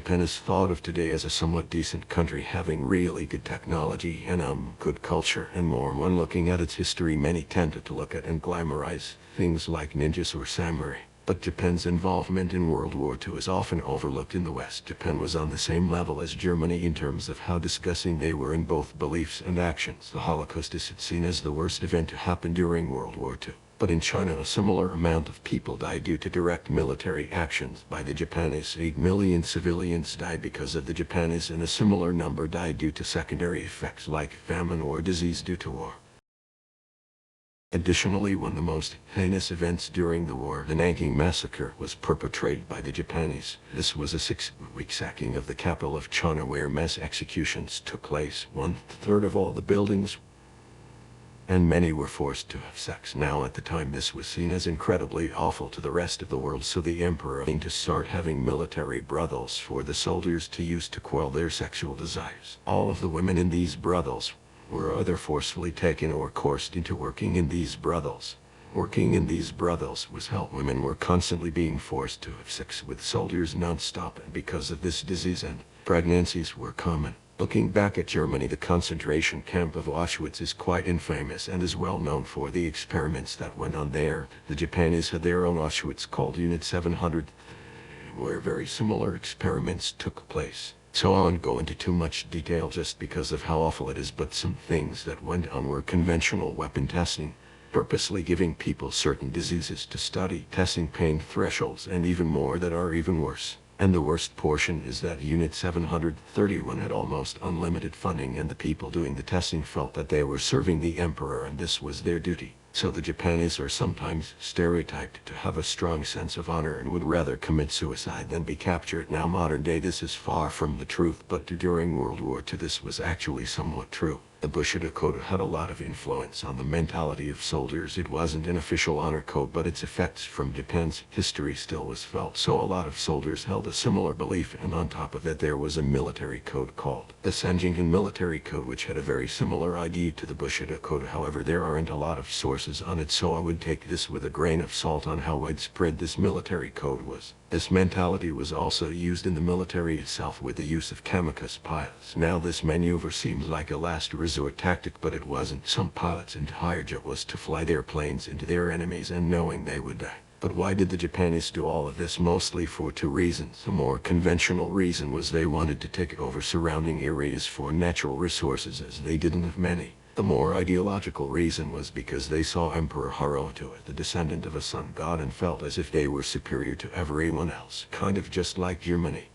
Japan is thought of today as a somewhat decent country having really good technology and good culture and more. When looking at its history, many tended to look at and glamorize things like ninjas or samurai. But Japan's involvement in World War II is often overlooked in the West. Japan was on the same level as Germany in terms of how disgusting they were in both beliefs and actions. The Holocaust is seen as the worst event to happen during World War II. But in China, a similar amount of people died due to direct military actions by the Japanese. 8 million civilians died because of the Japanese, and a similar number died due to secondary effects like famine or disease due to war. Additionally, one of the most heinous events during the war, the Nanking Massacre, was perpetrated by the Japanese. This was a 6-week sacking of the capital of China where mass executions took place. 1/3 of all the buildings and many were forced to have sex. Now at the time this was seen as incredibly awful to the rest of the world, so the emperor aimed to start having military brothels for the soldiers to use to quell their sexual desires. All of the women in these brothels were either forcefully taken or coerced into working in these brothels. Working in these brothels was hell. Women were constantly being forced to have sex with soldiers non-stop, and because of this, disease and pregnancies were common. Looking back at Germany, the concentration camp of Auschwitz is quite infamous and is well known for the experiments that went on there. The Japanese had their own Auschwitz called Unit 700, where very similar experiments took place. So I won't go into too much detail just because of how awful it is, but some things that went on were conventional weapon testing, purposely giving people certain diseases to study, testing pain thresholds, and even more that are even worse. And the worst portion is that Unit 731 had almost unlimited funding, and the people doing the testing felt that they were serving the emperor and this was their duty. So the Japanese are sometimes stereotyped to have a strong sense of honor and would rather commit suicide than be captured. Now modern day this is far from the truth, but during World War II this was actually somewhat true. The Bushido Code had a lot of influence on the mentality of soldiers. It wasn't an official honor code, but its effects from Japan's history still was felt, so a lot of soldiers held a similar belief, and on top of it there was a military code called the Sanjinkan Military Code, which had a very similar idea to the Bushido Code. However, there aren't a lot of sources on it, so I would take this with a grain of salt on how widespread this military code was. This mentality was also used in the military itself with the use of kamikaze pilots. Now this maneuver seems like a last resort tactic, but it wasn't. Some pilots' entire job was to fly their planes into their enemies and knowing they would die. But why did the Japanese do all of this? Mostly for two reasons. The more conventional reason was they wanted to take over surrounding areas for natural resources, as they didn't have many. The more ideological reason was because they saw Emperor Hirohito as the descendant of a sun god and felt as if they were superior to everyone else, kind of just like Germany.